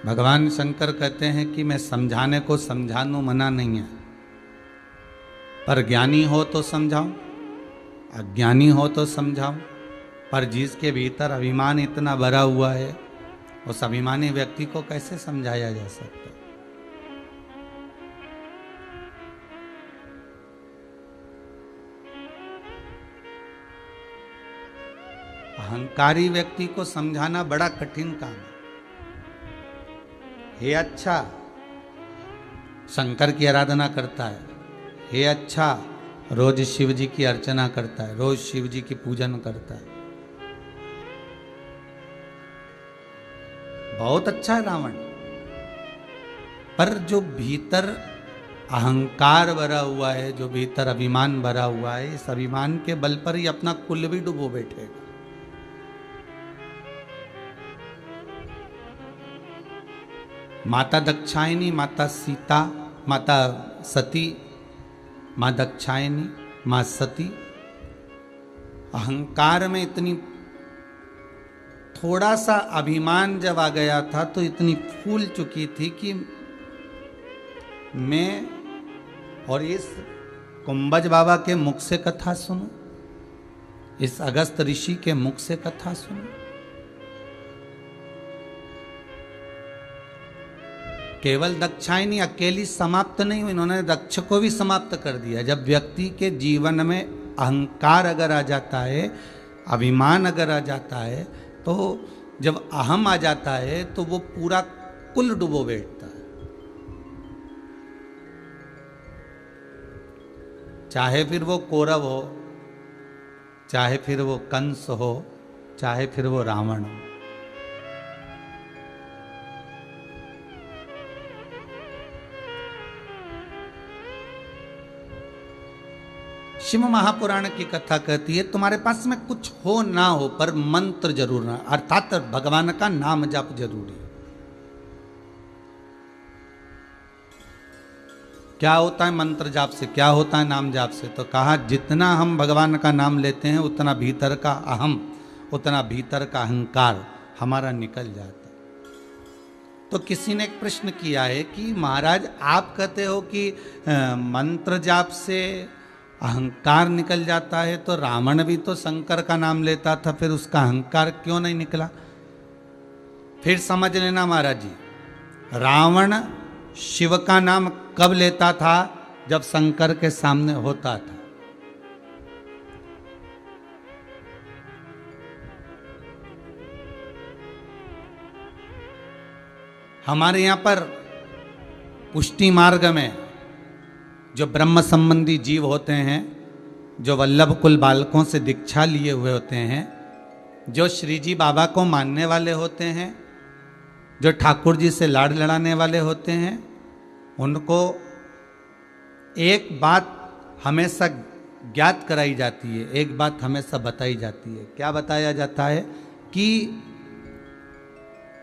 भगवान शंकर कहते हैं कि मैं समझाने को समझानू मना नहीं है, पर ज्ञानी हो तो समझाऊं, अज्ञानी हो तो समझाऊं। पर जिसके भीतर अभिमान इतना भरा हुआ है, उस अभिमानी व्यक्ति को कैसे समझाया जा सकता? अहंकारी व्यक्ति को समझाना बड़ा कठिन काम है। हे अच्छा, शंकर की आराधना करता है, हे अच्छा, रोज शिव जी की अर्चना करता है, रोज शिव जी की पूजन करता है, बहुत अच्छा है रावण। पर जो भीतर अहंकार भरा हुआ है, जो भीतर अभिमान भरा हुआ है, इस अभिमान के बल पर ही अपना कुल भी डुबो बैठेगा। माता दक्षायनी, माता सीता, माता सती, माँ दक्षायनी, माँ सती अहंकार में इतनी, थोड़ा सा अभिमान जब आ गया था तो इतनी फूल चुकी थी कि मैं और इस कुंभज बाबा के मुख से कथा सुनूं, इस अगस्त ऋषि के मुख से कथा सुनूं। केवल दक्षायनी अकेली समाप्त नहीं हुई, इन्होंने दक्ष को भी समाप्त कर दिया। जब व्यक्ति के जीवन में अहंकार अगर आ जाता है, अभिमान अगर आ जाता है, तो जब अहम आ जाता है तो वो पूरा कुल डुबो बैठता है। चाहे फिर वो कौरव हो, चाहे फिर वो कंस हो, चाहे फिर वो रावण हो। शिव महापुराण की कथा कहती है तुम्हारे पास में कुछ हो ना हो पर मंत्र जरूर ना, अर्थात भगवान का नाम जप जरूरी। क्या होता है मंत्र जाप से, क्या होता है नाम जाप से? तो कहा जितना हम भगवान का नाम लेते हैं उतना भीतर का अहम, उतना भीतर का अहंकार हमारा निकल जाता है। तो किसी ने एक प्रश्न किया है कि महाराज आप कहते हो कि मंत्र जाप से अहंकार निकल जाता है, तो रावण भी तो शंकर का नाम लेता था, फिर उसका अहंकार क्यों नहीं निकला? फिर समझ लेना महाराज जी, रावण शिव का नाम कब लेता था? जब शंकर के सामने होता था। हमारे यहां पर पुष्टि मार्ग में जो ब्रह्म संबंधी जीव होते हैं, जो वल्लभ कुल बालकों से दीक्षा लिए हुए होते हैं, जो श्री जी बाबा को मानने वाले होते हैं, जो ठाकुर जी से लाड़ लड़ाने वाले होते हैं, उनको एक बात हमेशा ज्ञात कराई जाती है, एक बात हमेशा बताई जाती है। क्या बताया जाता है? कि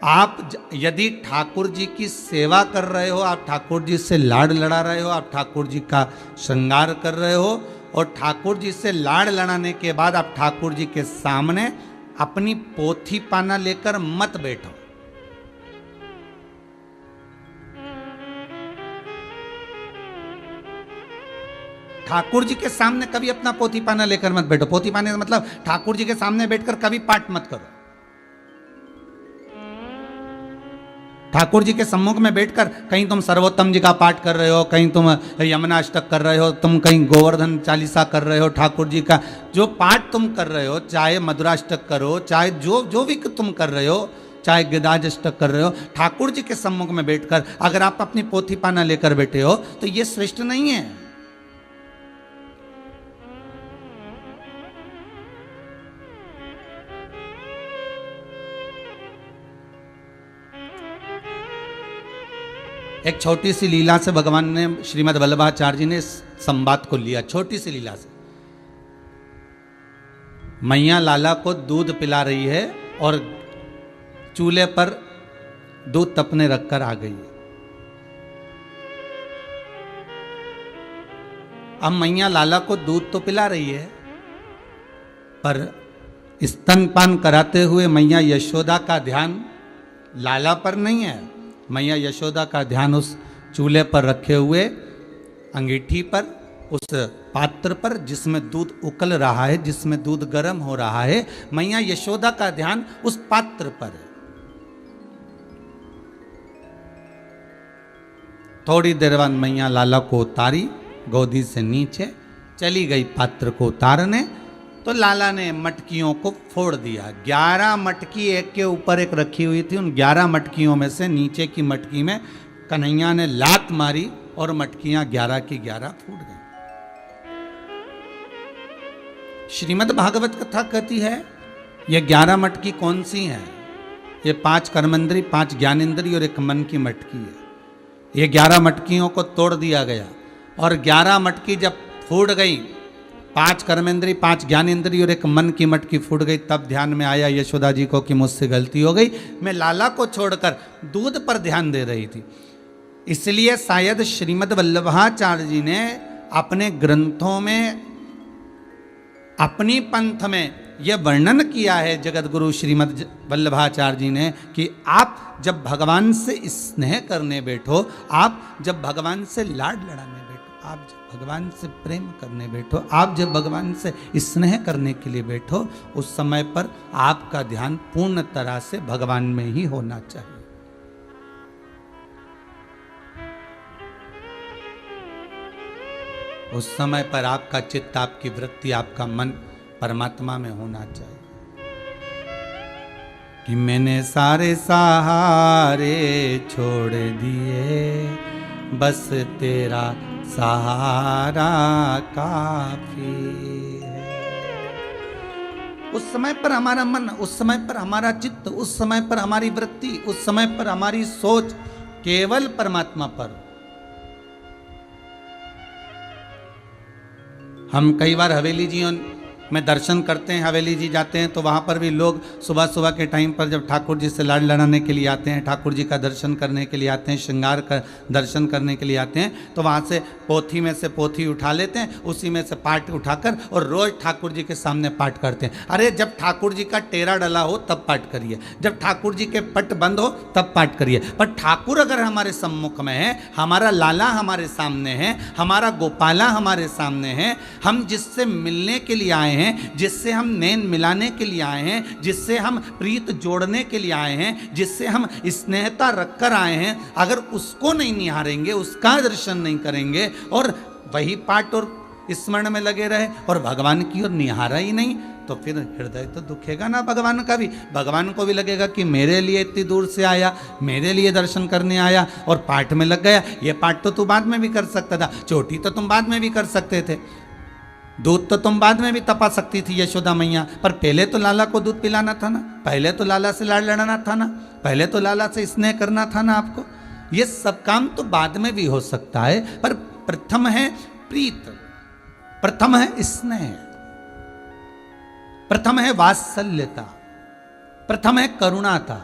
आप यदि ठाकुर जी की सेवा कर रहे हो, आप ठाकुर जी से लाड़ लड़ा रहे हो, आप ठाकुर जी का श्रृंगार कर रहे हो, और ठाकुर जी से लाड़ लड़ाने के बाद आप ठाकुर जी के सामने अपनी पोथी पाना लेकर मत बैठो। ठाकुर जी के सामने कभी अपना पोथी पाना लेकर मत बैठो। पोथी पाने का मतलब ठाकुर जी के सामने बैठकर कभी पाठ मत करो। ठाकुर जी के सम्मुख में बैठकर कहीं तुम सर्वोत्तम जी का पाठ कर रहे हो, कहीं तुम यमुनाष्टक कर रहे हो, तुम कहीं गोवर्धन चालीसा कर रहे हो, ठाकुर जी का जो पाठ तुम कर रहे हो, चाहे मधुराष्टक करो, चाहे जो भी तुम कर रहे हो, चाहे गिदाजष्टक कर रहे हो, ठाकुर जी के सम्मुख में बैठकर अगर आप अपनी पोथी पाना लेकर बैठे हो तो ये श्रेष्ठ नहीं है। एक छोटी सी लीला से भगवान ने, श्रीमद् वल्लभाचार्य जी ने संवाद को लिया। छोटी सी लीला से मैया लाला को दूध पिला रही है और चूल्हे पर दूध तपने रखकर आ गई है। अब मैया लाला को दूध तो पिला रही है, पर स्तनपान कराते हुए मैया यशोदा का ध्यान लाला पर नहीं है, मैया यशोदा का ध्यान उस चूल्हे पर रखे हुए अंगीठी पर, उस पात्र पर जिसमें दूध उकल रहा है, जिसमें दूध गर्म हो रहा है, मैया यशोदा का ध्यान उस पात्र पर है। थोड़ी देर बाद मैया लाला को उतारी, गोदी से नीचे चली गई पात्र को उतारने, तो लाला ने मटकियों को फोड़ दिया। 11 मटकी एक के ऊपर एक रखी हुई थी। उन 11 मटकियों में से नीचे की मटकी में कन्हैया ने लात मारी और मटकियां 11 की 11 फूट गई। श्रीमद् भागवत कथा कहती है ये 11 मटकी कौन सी हैं? ये 5 कर्मेंद्री, 5 ज्ञानेंद्री और एक मन की मटकी है। ये 11 मटकियों को तोड़ दिया गया और 11 मटकी जब फूट गई, 5 कर्मेंद्री, 5 ज्ञानेंद्री और एक मन की मटकी फूट गई, तब ध्यान में आया यशोदा जी को कि मुझसे गलती हो गई, मैं लाला को छोड़कर दूध पर ध्यान दे रही थी। इसलिए शायद श्रीमद् वल्लभाचार्य जी ने अपने ग्रंथों में, अपनी पंथ में यह वर्णन किया है जगत गुरु श्रीमद् वल्लभाचार्य जी ने कि आप जब भगवान से स्नेह करने बैठो, आप जब भगवान से लाड लड़ाने बैठो, आप जब भगवान से प्रेम करने बैठो, आप जब भगवान से स्नेह करने के लिए बैठो, उस समय पर आपका ध्यान पूर्ण तरह से भगवान में ही होना चाहिए। उस समय पर आपका चित्त, आपकी वृत्ति, आपका मन परमात्मा में होना चाहिए। कि मैंने सारे सहारे छोड़ दिए, बस तेरा सहारा काफी है। उस समय पर हमारा मन, उस समय पर हमारा चित्त, उस समय पर हमारी वृत्ति, उस समय पर हमारी सोच केवल परमात्मा पर। हम कई बार हवेली जी में दर्शन करते हैं, हवेली जी जाते हैं, तो वहाँ पर भी लोग सुबह सुबह के टाइम पर जब ठाकुर जी से लाड लड़ाने के लिए आते हैं, ठाकुर जी का दर्शन करने के लिए आते हैं, श्रृंगार का दर्शन करने के लिए आते हैं, तो वहाँ से पोथी में से पोथी उठा लेते हैं, उसी में से पाठ उठाकर और रोज ठाकुर जी के सामने पाठ करते हैं। अरे जब ठाकुर जी का टेरा डला हो तब पाठ करिए, जब ठाकुर जी के पट बंद हो तब पाठ करिए। पर ठाकुर अगर हमारे सम्मुख में है, हमारा लाला हमारे सामने है, हमारा गोपाला हमारे सामने है, हम जिससे मिलने के लिए आए हैं, जिससे हम नैन मिलाने के लिए आए हैं, जिससे हम प्रीत जोड़ने के लिए आए हैं, जिससे हम स्नेहता रखकर आए हैं, अगर उसको नहीं निहारेंगे, उसका दर्शन नहीं करेंगे और वही पाठ और स्मरण में लगे रहे और भगवान की ओर निहारा ही नहीं, तो फिर हृदय तो दुखेगा ना भगवान का भी। भगवान को भी लगेगा कि मेरे लिए इतनी दूर से आया, मेरे लिए दर्शन करने आया और पाठ में लग गया। ये पाठ तो तू बाद में भी कर सकता था, चोटी तो तुम बाद में भी कर सकते थे, दूध तो तुम बाद में भी तपा सकती थी यशोदा मैया, पर पहले तो लाला को दूध पिलाना था ना, पहले तो लाला से लाड लड़ाना था ना, पहले तो लाला से स्नेह करना था ना आपको। ये सब काम तो बाद में भी हो सकता है, पर प्रथम है प्रीत, प्रथम है स्नेह, प्रथम है वात्सल्यता, प्रथम है करुणाता।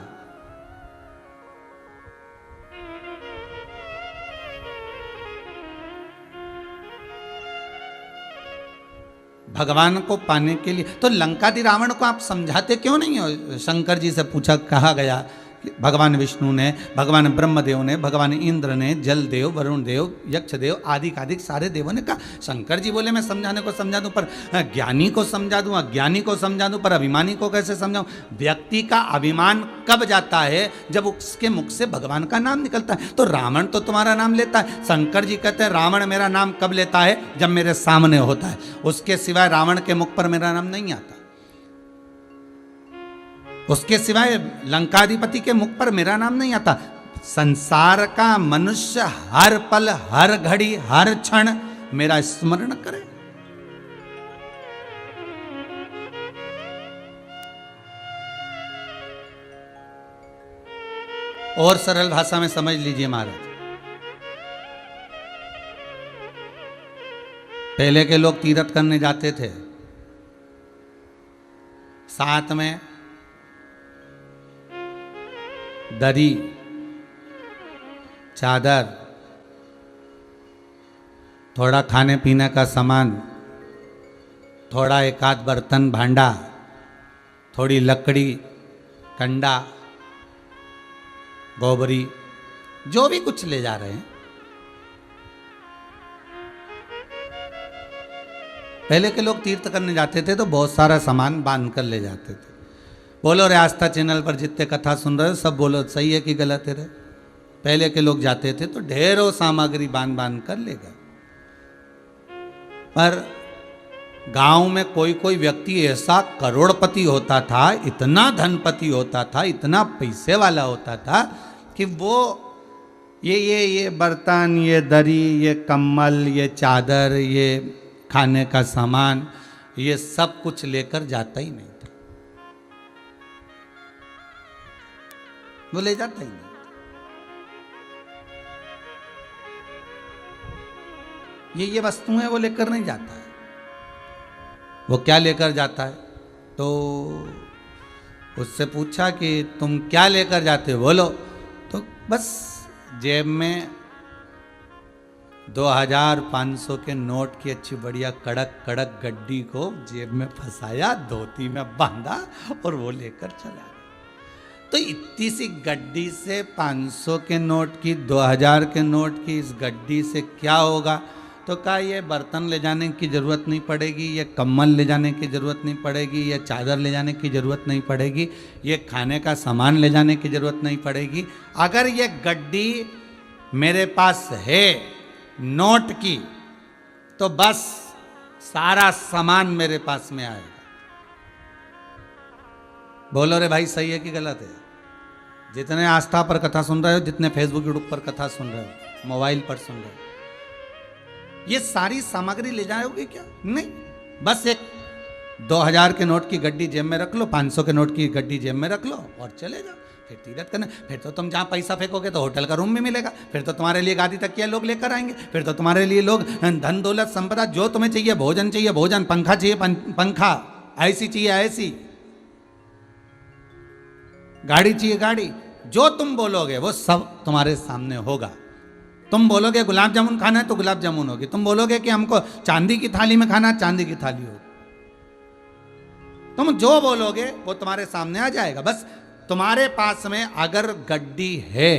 भगवान को पाने के लिए तो लंकादि रावण को आप समझाते क्यों नहीं हो? शंकर जी से पूछा, कहा गया कि भगवान विष्णु ने, भगवान ब्रह्मदेव ने, भगवान इंद्र ने, जल देव, वरुण देव, यक्ष देव आदि आदि सारे देवों ने कहा। शंकर जी बोले मैं समझाने को समझा दूं, पर ज्ञानी को समझा दूं, अज्ञानी को समझा दूं, पर अभिमानी को कैसे समझाऊं? व्यक्ति का अभिमान कब जाता है? जब उसके मुख से भगवान का नाम निकलता है। तो रावण तो तुम्हारा नाम लेता है, शंकर जी कहते हैं रावण मेरा नाम कब लेता है? जब मेरे सामने होता है, उसके सिवाय रावण के मुख पर मेरा नाम नहीं आता, उसके सिवाय लंकाधिपति के मुख पर मेरा नाम नहीं आता। संसार का मनुष्य हर पल, हर घड़ी, हर क्षण मेरा स्मरण करे। और सरल भाषा में समझ लीजिए महाराज, पहले के लोग तीर्थ करने जाते थे, साथ में दरी, चादर, थोड़ा खाने पीने का सामान, थोड़ा एक आध बर्तन भांडा, थोड़ी लकड़ी, कंडा, गोबरी, जो भी कुछ ले जा रहे हैं। पहले के लोग तीर्थ करने जाते थे तो बहुत सारा सामान बांध कर ले जाते थे। बोलो रे आस्था चैनल पर जितने कथा सुन रहे हो सब बोलो सही है कि गलत है रे। पहले के लोग जाते थे तो ढेरों सामग्री बांध बांध कर ले गए। पर गांव में कोई कोई व्यक्ति ऐसा करोड़पति होता था, इतना धनपति होता था, इतना पैसे वाला होता था कि वो ये बर्तन, ये दरी, ये कम्बल, ये चादर, ये खाने का सामान, ये सब कुछ लेकर जाता ही नहीं था। वो ले जाता ही नहीं। ये वस्तुएं वो लेकर नहीं जाता है। वो क्या लेकर जाता है? तो उससे पूछा कि तुम क्या लेकर जाते हो, बोलो। तो बस जेब में 2500 के नोट की अच्छी बढ़िया कड़क कड़क गड्डी को जेब में फंसाया, धोती में बांधा और वो लेकर चला गया। तो इतनी सी गड्डी से 500 के नोट की, 2000 के नोट की इस गड्डी से क्या होगा? तो कहा ये बर्तन ले जाने की ज़रूरत नहीं पड़ेगी, ये कम्बल ले जाने की ज़रूरत नहीं पड़ेगी, ये चादर ले जाने की ज़रूरत नहीं पड़ेगी, ये खाने का सामान ले जाने की ज़रूरत नहीं पड़ेगी। अगर ये गड्डी मेरे पास है नोट की तो बस सारा सामान मेरे पास में आएगा। बोलो रे भाई सही है कि गलत है? जितने आस्था पर कथा सुन रहे हो, जितने फेसबुक यूट्यूब पर कथा सुन रहे हो, मोबाइल पर सुन रहे हो, ये सारी सामग्री ले जाओगे क्या? नहीं, बस एक 2000 के नोट की गड्डी जेब में रख लो, 500 के नोट की गड्डी जेब में रख लो और चले जाओ। फिर तीरथ करना, फिर तो तुम जहाँ पैसा फेंकोगे तो होटल का रूम भी मिलेगा, फिर तो तुम्हारे लिए गादी तकिया लोग लेकर आएंगे, फिर तो तुम्हारे लिए लोग धन दौलत संपदा जो तुम्हें चाहिए, भोजन चाहिए भोजन, पंखा चाहिए पंखा, ऐसी चाहिए ऐसी, गाड़ी चाहिए गाड़ी, जो तुम बोलोगे वो सब तुम्हारे सामने होगा। तुम बोलोगे गुलाब जामुन खाना है तो गुलाब जामुन होगी, तुम बोलोगे कि हमको चांदी की थाली में खाना है, चांदी की थाली होगी। तुम जो बोलोगे वो तुम्हारे सामने आ जाएगा। बस तुम्हारे पास में अगर गड्डी है,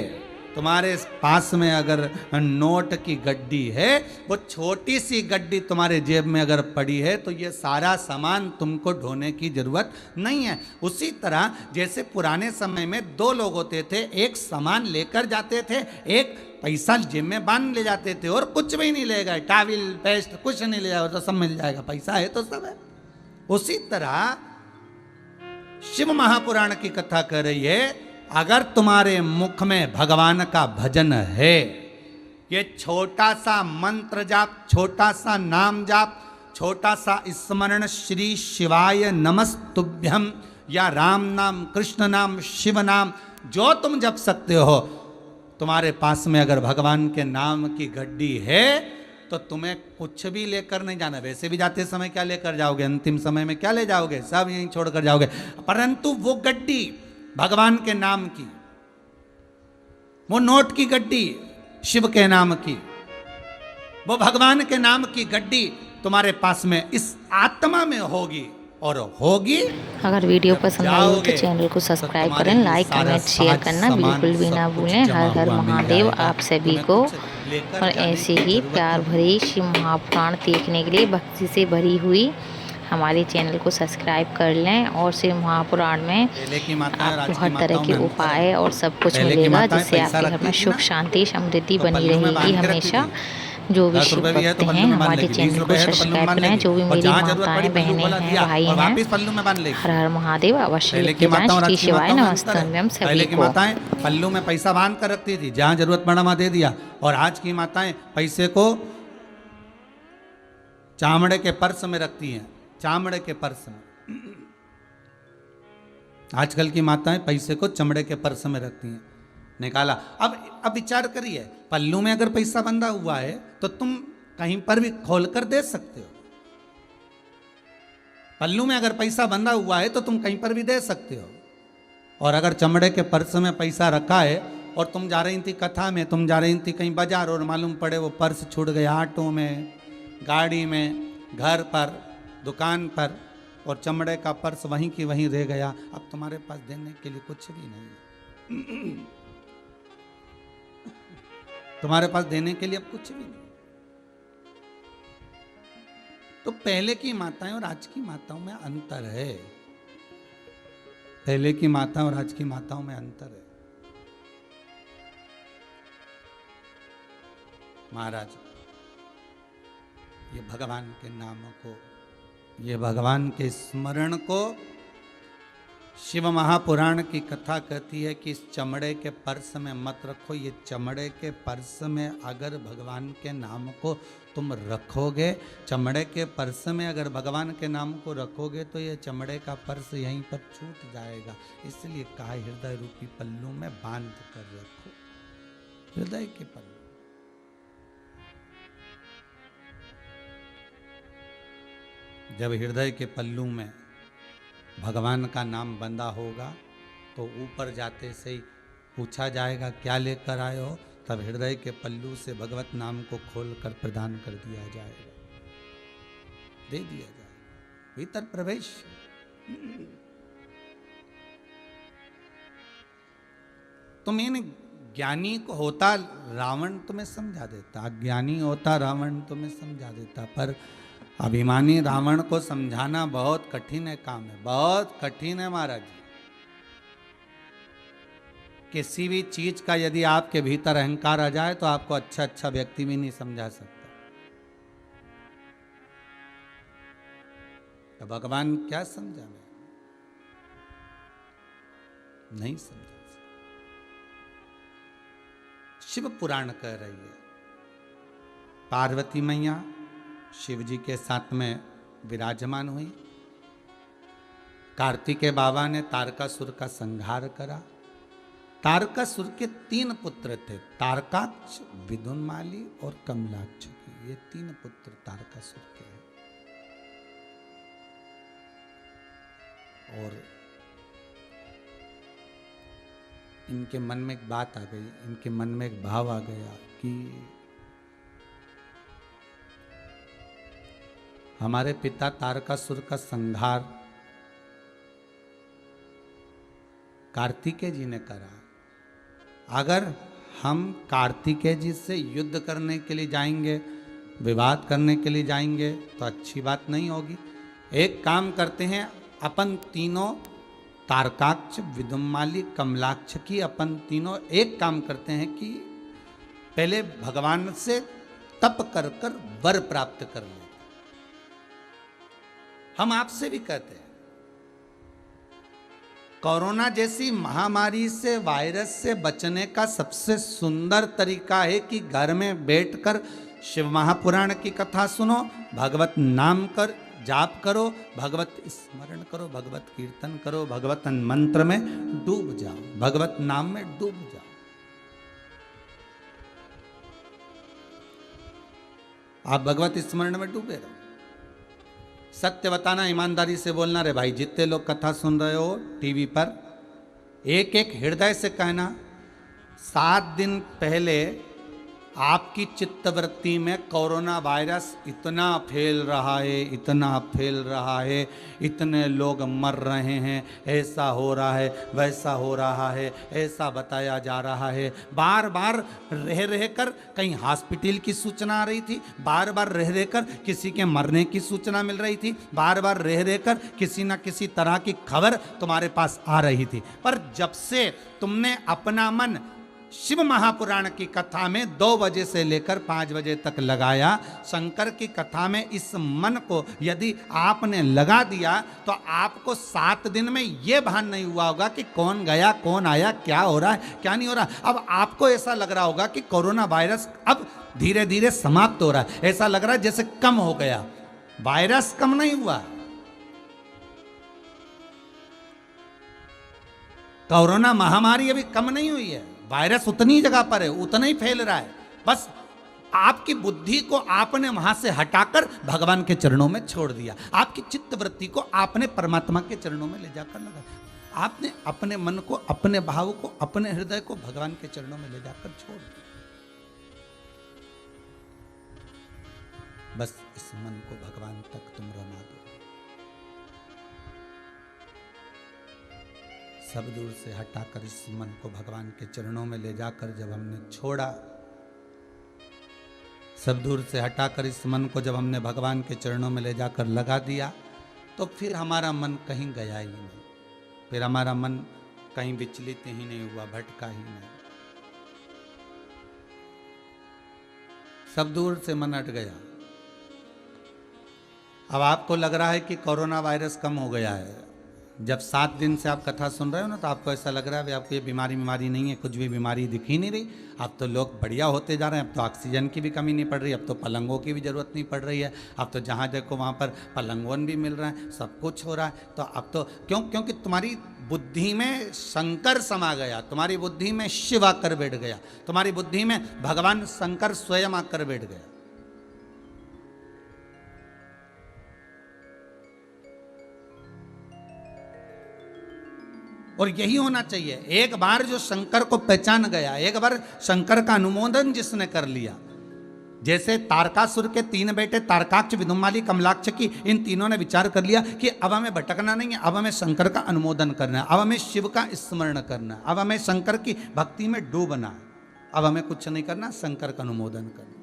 तुम्हारे पास में अगर नोट की गड्डी है, वो छोटी सी गड्डी तुम्हारे जेब में अगर पड़ी है तो ये सारा सामान तुमको ढोने की जरूरत नहीं है। उसी तरह जैसे पुराने समय में दो लोग होते थे, एक सामान लेकर जाते थे, एक पैसा जेब में बांध ले जाते थे और कुछ भी नहीं ले गए, टाविल पेस्ट कुछ नहीं ले जाओ तो सब मिल जाएगा, पैसा है तो सब है। उसी तरह शिव महापुराण की कथा कर रही है, अगर तुम्हारे मुख में भगवान का भजन है, ये छोटा सा मंत्र जाप, छोटा सा नाम जाप, छोटा सा स्मरण श्री शिवाय नमस्तुभ्यम या राम नाम, कृष्ण नाम, शिव नाम, जो तुम जप सकते हो, तुम्हारे पास में अगर भगवान के नाम की गड्डी है तो तुम्हें कुछ भी लेकर नहीं जाना। वैसे भी जाते समय क्या लेकर जाओगे, अंतिम समय में क्या ले जाओगे, सब यहीं छोड़कर जाओगे। परंतु वो गड्डी भगवान के नाम की, वो नोट की गड्डी शिव के नाम की, वो भगवान के नाम की गड्डी तुम्हारे पास में इस आत्मा में होगी और होगी। अगर वीडियो पसंद आई हो तो चैनल को सब्सक्राइब करें, लाइक कमेंट शेयर करना बिल्कुल भी ना भूलें। हर हर महादेव आप सभी को। और ऐसे ही प्यार भरी शिव महापुराण देखने के लिए भक्ति से भरी हुई हमारे चैनल को सब्सक्राइब कर लें। और शिव महापुराण में आपको हर तरह के उपाय और सब कुछ मिलेगा, जिससे आपके घर में सुख शांति समृद्धि बनी रहेगी हमेशा। जो भी शिव भक्त हैं हमारे चैनल को सब्सक्राइब करें। जो भी मेरी माताएं बहनें हैं भाई हैं, हर हर महादेव अवश्य लिख के जाएं। श्री शिवाय नमस्तुभ्यम सभी को। माताएं पल्लू में पैसा बांध कर रखती थी, जहां जरूरत पड़ा वहां दे दिया। और आज की माताएं पैसे को चामड़े के पर्स में रखती हैं, चामड़े के पर्स में। आजकल की माताएं पैसे को चमड़े के पर्स में रखती हैं, निकाला। अब विचार करिए, पल्लू में अगर पैसा बंधा हुआ है तो तुम कहीं पर भी खोलकर दे सकते हो। पल्लू में अगर पैसा बंधा हुआ है तो तुम कहीं पर भी दे सकते हो। और अगर चमड़े के पर्स में पैसा रखा है और तुम जा रही थी कथा में, तुम जा रही थी कहीं बाजार और मालूम पड़े वो पर्स छूट गया, ऑटो में, गाड़ी में, घर पर, दुकान पर, और चमड़े का पर्स वहीं की वहीं रह गया। अब तुम्हारे पास देने के लिए कुछ भी नहीं है। तुम्हारे पास देने के लिए अब कुछ भी नहीं। तो पहले की माताएं और आज की माताओं में अंतर है। पहले की माता और आज की माताओं में अंतर है। महाराज, ये भगवान के नामों को, ये भगवान के स्मरण को, शिव महापुराण की कथा कहती है कि इस चमड़े के पर्स में मत रखो। ये चमड़े के पर्स में अगर भगवान के नाम को तुम रखोगे, चमड़े के पर्स में अगर भगवान के नाम को रखोगे तो ये चमड़े का पर्स यहीं पर छूट जाएगा। इसलिए कहा हृदय रूपी पल्लू में बांध कर रखो। हृदय के पल्लू, जब हृदय के पल्लू में भगवान का नाम बंधा होगा तो ऊपर जाते से ही पूछा जाएगा क्या लेकर आए हो, तब हृदय के पल्लू से भगवत नाम को खोलकर प्रदान कर दिया जाएगा, दे दिया जाएगा। भीतर प्रवेश। तुम्हें ज्ञानी को होता रावण तुम्हें समझा देता, अज्ञानी होता रावण तुम्हें समझा देता, पर अभिमानी रावण को समझाना बहुत कठिन है काम है, बहुत कठिन है महाराज। किसी भी चीज का यदि आपके भीतर अहंकार आ जाए तो आपको अच्छा अच्छा व्यक्ति भी नहीं समझा सकता। तो भगवान क्या समझा, नहीं समझा। शिव पुराण कह रही है, पार्वती मैया शिव जी के साथ में विराजमान हुई। कार्तिकेय बाबा ने तारकासुर का संहार करा। तारकासुर के 3 पुत्र थे, तारकाक्ष, विदुनमाली और कमलाक्ष। ये 3 पुत्र तारकासुर के हैं। और इनके मन में एक बात आ गई, इनके मन में एक भाव आ गया कि हमारे पिता तारकासुर का संहार कार्तिकेय जी ने करा। अगर हम कार्तिकेय जी से युद्ध करने के लिए जाएंगे, विवाद करने के लिए जाएंगे तो अच्छी बात नहीं होगी। एक काम करते हैं, अपन तीनों तारकाक्ष, विदुनमाली, कमलाक्ष की अपन तीनों एक काम करते हैं कि पहले भगवान से तप कर कर वर प्राप्त कर लें। हम आपसे भी कहते हैं, कोरोना जैसी महामारी से, वायरस से बचने का सबसे सुंदर तरीका है कि घर में बैठकर शिव महापुराण की कथा सुनो, भगवत नाम कर जाप करो, भगवत स्मरण करो, भगवत कीर्तन करो, भगवत मंत्र में डूब जाओ, भगवत नाम में डूब जाओ। आप भगवत स्मरण में डूबे रहो। सत्य बताना, ईमानदारी से बोलना। रे भाई, जितने लोग कथा सुन रहे हो टीवी पर, एक एक हृदय से कहना, 7 दिन पहले आपकी चित्तवृत्ति में कोरोना वायरस इतना फैल रहा है, इतना फैल रहा है, इतने लोग मर रहे हैं, ऐसा हो रहा है, वैसा हो रहा है, ऐसा बताया जा रहा है। बार बार रह रह कर कहीं हॉस्पिटल की सूचना आ रही थी, बार बार रह रह कर किसी के मरने की सूचना मिल रही थी, बार बार रह रह कर किसी न किसी तरह की खबर तुम्हारे पास आ रही थी। पर जब से तुमने अपना मन शिव महापुराण की कथा में 2 बजे से लेकर 5 बजे तक लगाया, शंकर की कथा में इस मन को यदि आपने लगा दिया तो आपको 7 दिन में यह भान नहीं हुआ होगा कि कौन गया, कौन आया, क्या हो रहा है, क्या नहीं हो रहा। अब आपको ऐसा लग रहा होगा कि कोरोना वायरस अब धीरे धीरे समाप्त हो रहा है, ऐसा लग रहा है जैसे कम हो गया। वायरस कम नहीं हुआ, कोरोना महामारी अभी कम नहीं हुई है, वायरस उतनी जगह पर है, उतना ही फैल रहा है। बस आपकी बुद्धि को आपने वहां से हटाकर भगवान के चरणों में छोड़ दिया, आपकी चित्त वृत्ति को आपने परमात्मा के चरणों में ले जाकर लगा, आपने अपने मन को, अपने भाव को, अपने हृदय को भगवान के चरणों में ले जाकर छोड़ दिया। बस इस मन को भगवान तक तुम रमा दो, सब दूर से हटाकर इस मन को भगवान के चरणों में ले जाकर जब हमने छोड़ा सब दूर से हटाकर इस मन को जब हमने भगवान के चरणों में ले जाकर लगा दिया तो फिर हमारा मन कहीं गया ही नहीं, फिर हमारा मन कहीं विचलित ही नहीं हुआ, भटका ही नहीं, सब दूर से मन हट गया। अब आपको लग रहा है कि कोरोना वायरस कम हो गया है। जब 7 दिन से आप कथा सुन रहे हो ना तो आपको ऐसा लग रहा है आपको ये बीमारी नहीं है, कुछ भी बीमारी दिख ही नहीं रही। अब तो लोग बढ़िया होते जा रहे हैं, अब तो ऑक्सीजन की भी कमी नहीं पड़ रही, अब तो पलंगों की भी ज़रूरत नहीं पड़ रही है, अब तो जहाँ देखो वहाँ पर पलंगवन भी मिल रहा है, सब कुछ हो रहा है। तो अब तो क्योंकि तुम्हारी बुद्धि में शंकर समा गया, तुम्हारी बुद्धि में शिव आकर बैठ गया, तुम्हारी बुद्धि में भगवान शंकर स्वयं आकर बैठ गया। और यही होना चाहिए। एक बार जो शंकर को पहचान गया, एक बार शंकर का अनुमोदन जिसने कर लिया, जैसे तारकासुर के 3 बेटे तारकाक्ष, विदुमाली, कमलाक्ष की, इन तीनों ने विचार कर लिया कि अब हमें भटकना नहीं है, अब हमें शंकर का अनुमोदन करना है, अब हमें शिव का स्मरण करना है, अब हमें शंकर की भक्ति में डूबना है, अब हमें कुछ नहीं करना, शंकर का अनुमोदन करना।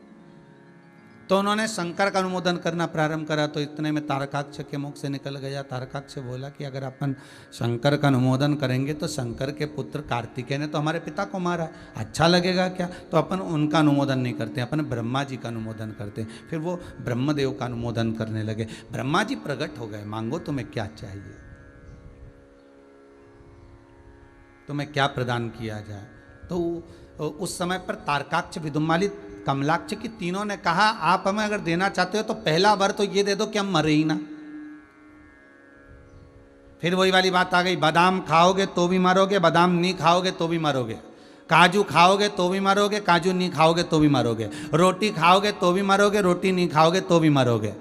तो उन्होंने शंकर का अनुमोदन करना प्रारंभ करा तो इतने में तारकाक्ष के मुख से निकल गया। तारकाक्ष बोला कि अगर अपन शंकर का अनुमोदन करेंगे तो शंकर के पुत्र कार्तिकेय ने तो हमारे पिता को मारा, अच्छा लगेगा क्या? तो अपन उनका अनुमोदन नहीं करते, अपन ब्रह्मा जी का अनुमोदन करते हैं। फिर वो ब्रह्मदेव का अनुमोदन करने लगे। ब्रह्मा जी प्रकट हो गए, मांगो तुम्हें क्या चाहिए, तुम्हें क्या प्रदान किया जाए। तो उस समय पर तारकाक्ष, विदुमाली, कमलाक्ष की तीनों ने कहा आप हमें अगर देना चाहते हो तो पहला वर तो ये दे दो कि हम मरे ही ना। फिर वही वाली बात आ गई, बादाम खाओगे तो भी मरोगे, बादाम नहीं खाओगे तो भी मरोगे, काजू खाओगे तो भी मरोगे, काजू नहीं खाओगे तो भी मरोगे, रोटी खाओगे तो भी मरोगे, रोटी नहीं खाओगे तो भी मरोगे।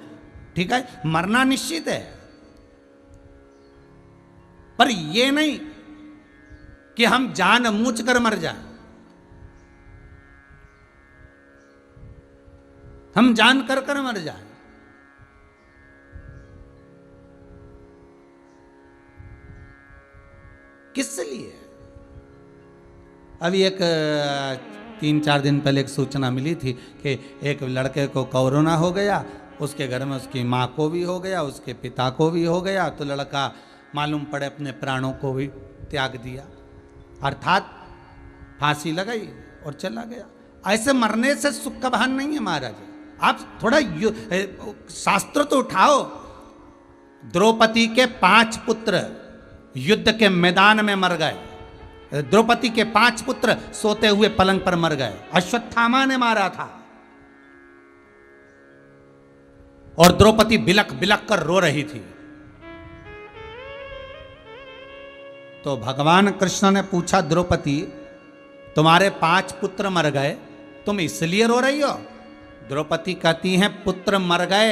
ठीक है, मरना निश्चित है, पर यह नहीं कि हम जानबूझ कर मर जाए, हम जान कर मर जाए। किस लिए? अभी एक 3-4 दिन पहले एक सूचना मिली थी कि एक लड़के को कोरोना हो गया, उसके घर में उसकी माँ को भी हो गया, उसके पिता को भी हो गया, तो लड़का मालूम पड़े अपने प्राणों को भी त्याग दिया, अर्थात फांसी लगाई और चला गया। ऐसे मरने से सुख का भान नहीं है महाराज। आप थोड़ा शास्त्र तो उठाओ। द्रौपदी के 5 पुत्र युद्ध के मैदान में मर गए। द्रौपदी के 5 पुत्र सोते हुए पलंग पर मर गए, अश्वत्थामा ने मारा था। और द्रौपदी बिलक बिलक कर रो रही थी। तो भगवान कृष्ण ने पूछा, द्रौपदी तुम्हारे 5 पुत्र मर गए, तुम इसलिए रो रही हो? द्रौपदी कहती हैं पुत्र मर गए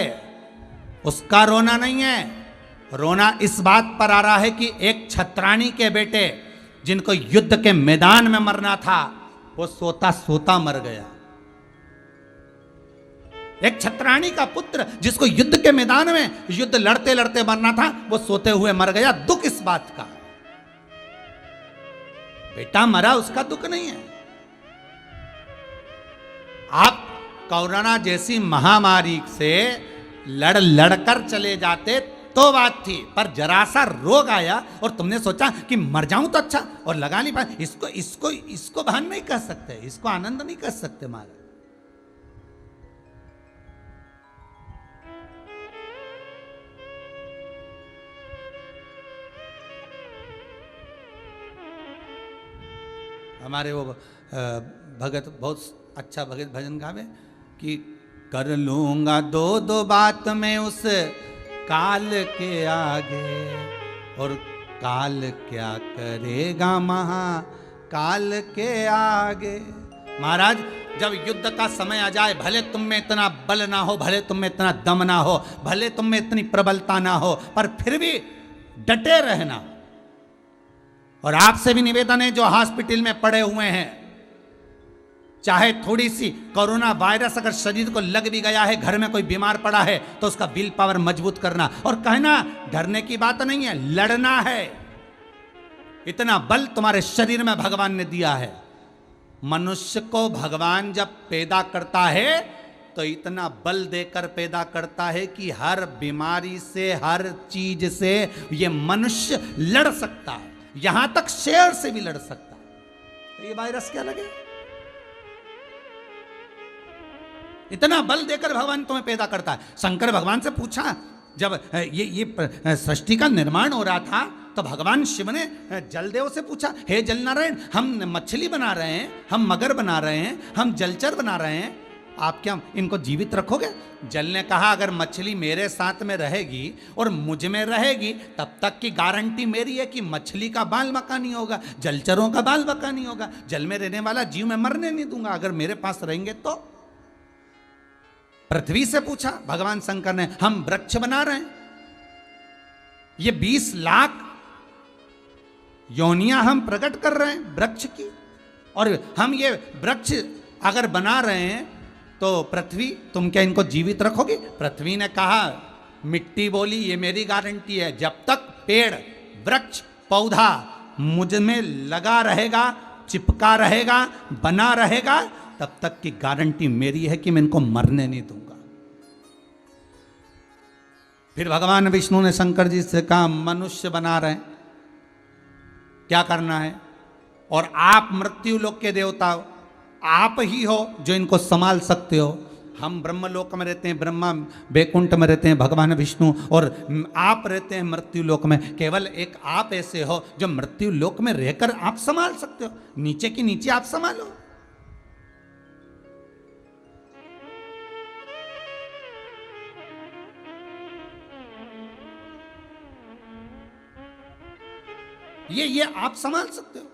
उसका रोना नहीं है, रोना इस बात पर आ रहा है कि एक छत्राणी के बेटे जिनको युद्ध के मैदान में मरना था वो सोता सोता मर गया। एक छत्राणी का पुत्र जिसको युद्ध के मैदान में युद्ध लड़ते लड़ते मरना था वो सोते हुए मर गया। दुख इस बात का, बेटा मरा उसका दुख नहीं है। आप कोरोना जैसी महामारी से लड़कर चले जाते तो बात थी, पर जरा सा रोग आया और तुमने सोचा कि मर जाऊं तो अच्छा, और लगा नहीं पाए। इसको भान नहीं कर सकते, इसको आनंद नहीं कर सकते महाराज। हमारे वो भगत बहुत अच्छा भगत भजन गावे कि कर लूंगा 2 बात में उस काल के आगे, और काल क्या करेगा महाकाल के आगे। महाराज जब युद्ध का समय आ जाए, भले तुम में इतना बल ना हो, भले तुम में इतना दम ना हो, भले तुम में इतनी प्रबलता ना हो, पर फिर भी डटे रहना। और आपसे भी निवेदन है जो हॉस्पिटल में पड़े हुए हैं, चाहे थोड़ी सी कोरोना वायरस अगर शरीर को लग भी गया है, घर में कोई बीमार पड़ा है, तो उसका विल पावर मजबूत करना और कहना डरने की बात नहीं है, लड़ना है। इतना बल तुम्हारे शरीर में भगवान ने दिया है। मनुष्य को भगवान जब पैदा करता है तो इतना बल देकर पैदा करता है कि हर बीमारी से, हर चीज से ये मनुष्य लड़ सकता है, यहां तक शेर से भी लड़ सकता है। तो ये वायरस क्या लगे? इतना बल देकर भगवान तुम्हें पैदा करता है। शंकर भगवान से पूछा, जब ये सृष्टि का निर्माण हो रहा था तो भगवान शिव ने जलदेव से पूछा, हे जल नारायण, हम मछली बना रहे हैं, हम मगर बना रहे हैं, हम जलचर बना रहे हैं, आप क्या इनको जीवित रखोगे? जल ने कहा, अगर मछली मेरे साथ में रहेगी और मुझ में रहेगी तब तक की गारंटी मेरी है कि मछली का बाल बका नहीं होगा, जलचरों का बाल बका नहीं होगा, जल में रहने वाला जीव मैं मरने नहीं दूंगा अगर मेरे पास रहेंगे तो। पृथ्वी से पूछा भगवान शंकर ने, हम वृक्ष बना रहे हैं, ये 20 लाख योनियां हम प्रकट कर रहे हैं वृक्ष की, और हम ये वृक्ष अगर बना रहे हैं तो पृथ्वी तुम क्या इनको जीवित रखोगी? पृथ्वी ने कहा, मिट्टी बोली, ये मेरी गारंटी है, जब तक पेड़, वृक्ष, पौधा मुझ में लगा रहेगा, चिपका रहेगा, बना रहेगा, तब तक की गारंटी मेरी है कि मैं इनको मरने नहीं दूंगा। फिर भगवान विष्णु ने शंकर जी से कहा, मनुष्य बना रहे हैं, क्या करना है? और आप मृत्यु लोक के देवता हो, आप ही हो जो इनको संभाल सकते हो। हम ब्रह्मलोक में रहते हैं, ब्रह्मा बैकुंठ में रहते हैं भगवान विष्णु, और आप रहते हैं मृत्यु लोक में। केवल एक आप ऐसे हो जो मृत्यु लोक में रहकर आप संभाल सकते हो, नीचे की नीचे आप संभालो। ये आप संभाल सकते हो,